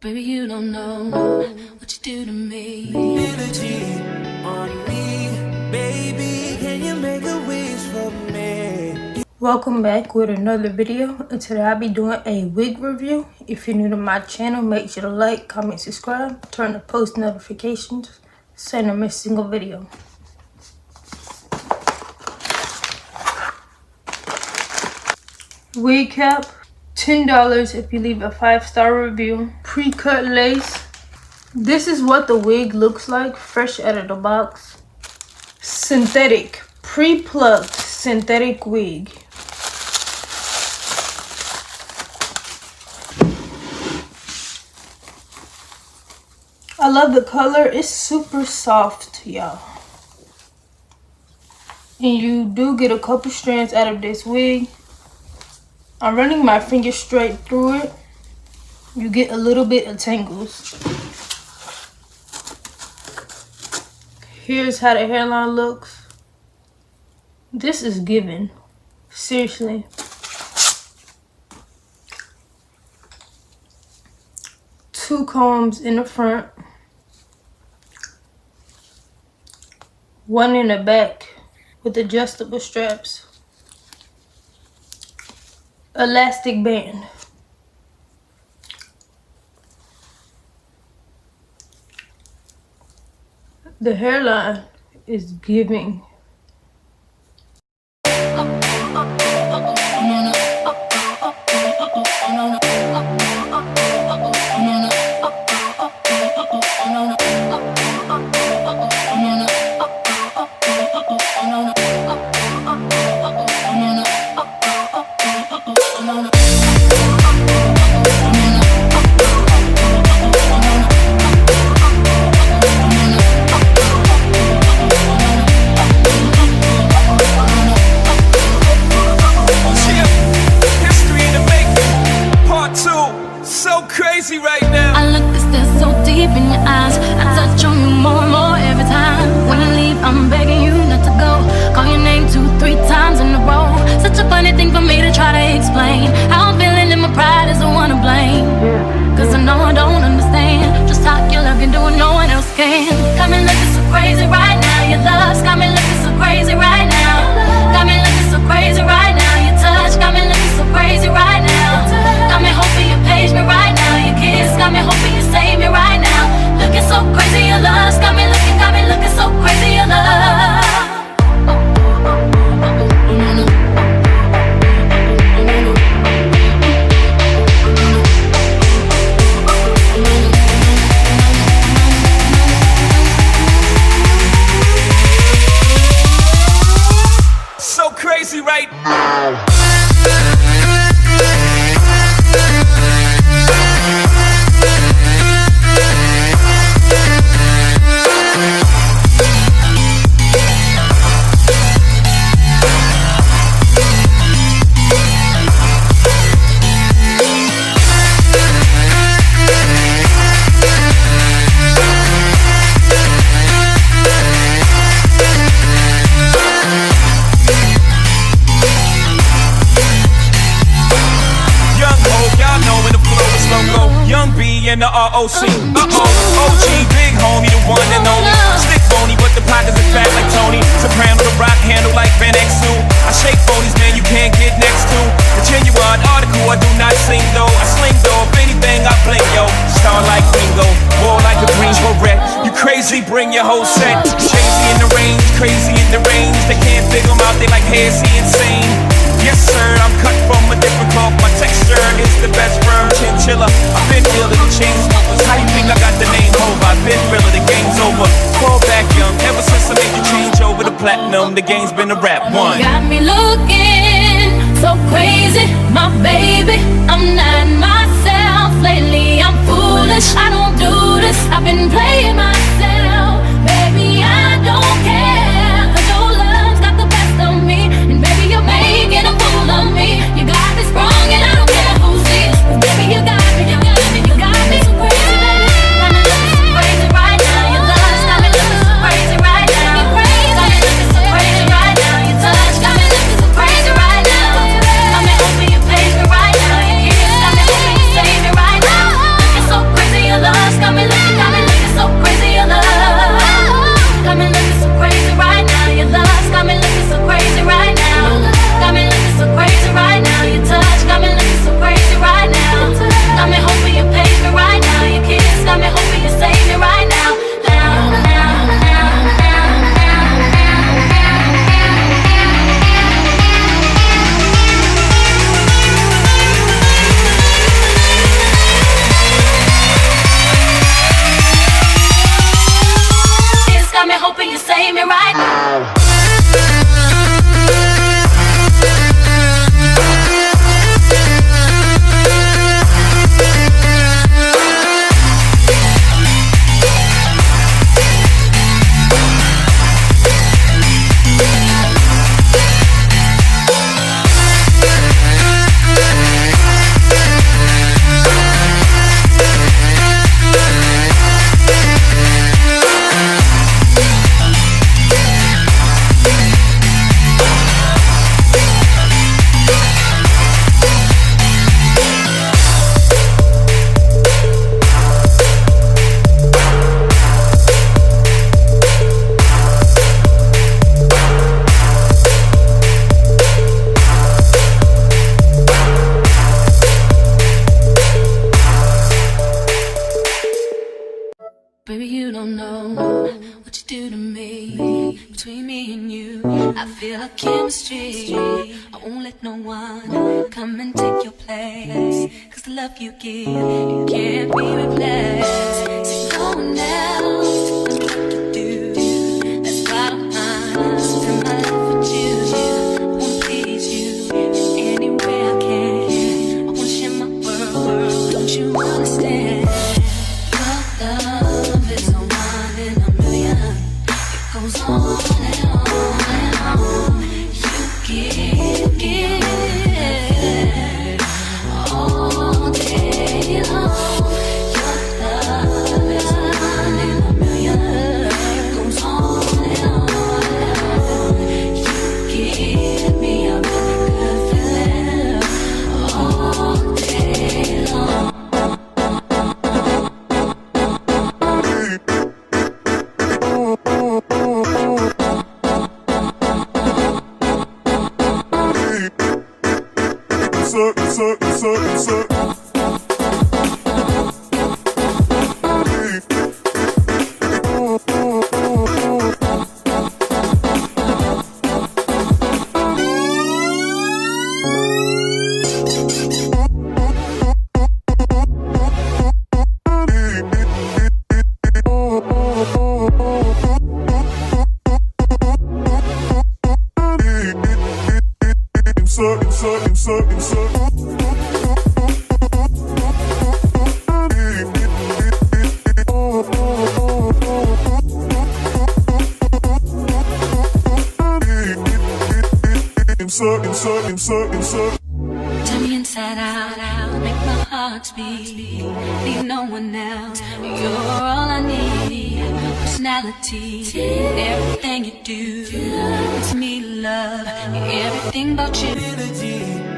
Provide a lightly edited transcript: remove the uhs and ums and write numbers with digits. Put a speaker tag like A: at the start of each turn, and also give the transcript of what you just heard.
A: Baby, you don't know what you do to me.
B: Ability on me, baby, can you make a wish for me?
C: Welcome back with another video, and today I'll be doing a wig review. If you're new to my channel, make sure to like, comment, subscribe, turn on post notifications so you don't miss a single video. Wig cap, $10 if you leave a 5-star review. Pre-cut lace. This is what the wig looks like fresh out of the box. Synthetic, pre-plucked synthetic wig. I love the color. It's super soft, y'all. And you do get a couple strands out of this wig. I'm running my finger straight through it. You get a little bit of tangles. Here's how the hairline looks. This is giving. Seriously. Two combs in the front. One in the back with adjustable straps. Elastic band. The hairline is giving.
B: Right now.
A: I look this so deep in your eyes. I touch on you more and more every time. When you leave, I'm begging you not to go. Call your name 2-3 times in a row. Such a funny thing for me to try to explain. How I'm feeling and my pride is the one to blame. Cause I know I don't understand just how your love can do what no one else can. Got me looking so crazy right now. Your love's got me looking so crazy right now. Got me looking so crazy right now. Your touch got me looking so crazy right now. Got me hoping you page me right now. Your kiss got me hoping you save me right now. Looking so crazy, your love's got me looking so crazy, your love.
B: So crazy right now. And the ROC, OG, big homie, the one and only. Stick bony, but the pockets are fat like Tony. Soprano, the rock handle like Van Exel. I shake phonies, man, you can't get next to. The genuine article, I do not sing though. I sling though, if anything, I blink yo. Star like Ringo, war like a Greensboro red. You crazy, bring your whole set. Crazy in the range, crazy in the range. They can't figure them out, they like, hey, is he insane? Yes sir, I'm cut from a different cloth. My texture is the best firm chinchilla. I've been ill in the chain smokers. How you think I got the name over? I've been realer, the game's over. Fall back young, ever since I made the change over to platinum. The game's been a rap one.
A: Got me looking so crazy, my baby. I'm not myself lately. I'm foolish. I don't do this. I've been playing myself, baby. I don't care. 'Cause your love's got the best of me, and baby you're making a fool of me. You got me sprung, and I don't care who sees. 'Cause baby you got me, you got me, you got me so crazy, baby. Got me looking so crazy right now. Your love's got me looking so crazy right now. Got me looking so crazy right now. Your touch got me looking so crazy right now. Got me hoping you page me right now. Your kiss got me hoping you save me right now. Looking so crazy. Baby, you don't know what you do to me. Between me and you, I feel a chemistry. I won't let no one come and take your place. Cause the love you give, it can't be replaced. So no one else knows what to do. That's why I'm honest. Spend my life with you. I won't please you any way I can. I wanna share my world. Don't you understand? Your love is a one in a million. It goes on and on and on. You give all day long. Your love is a one in a million. It goes on and on and on. You give me a really good feeling all day long. Turn me inside out, make my heart beat. Need no one else, you're all I need. Personality, everything you do, it's me love, everything about you.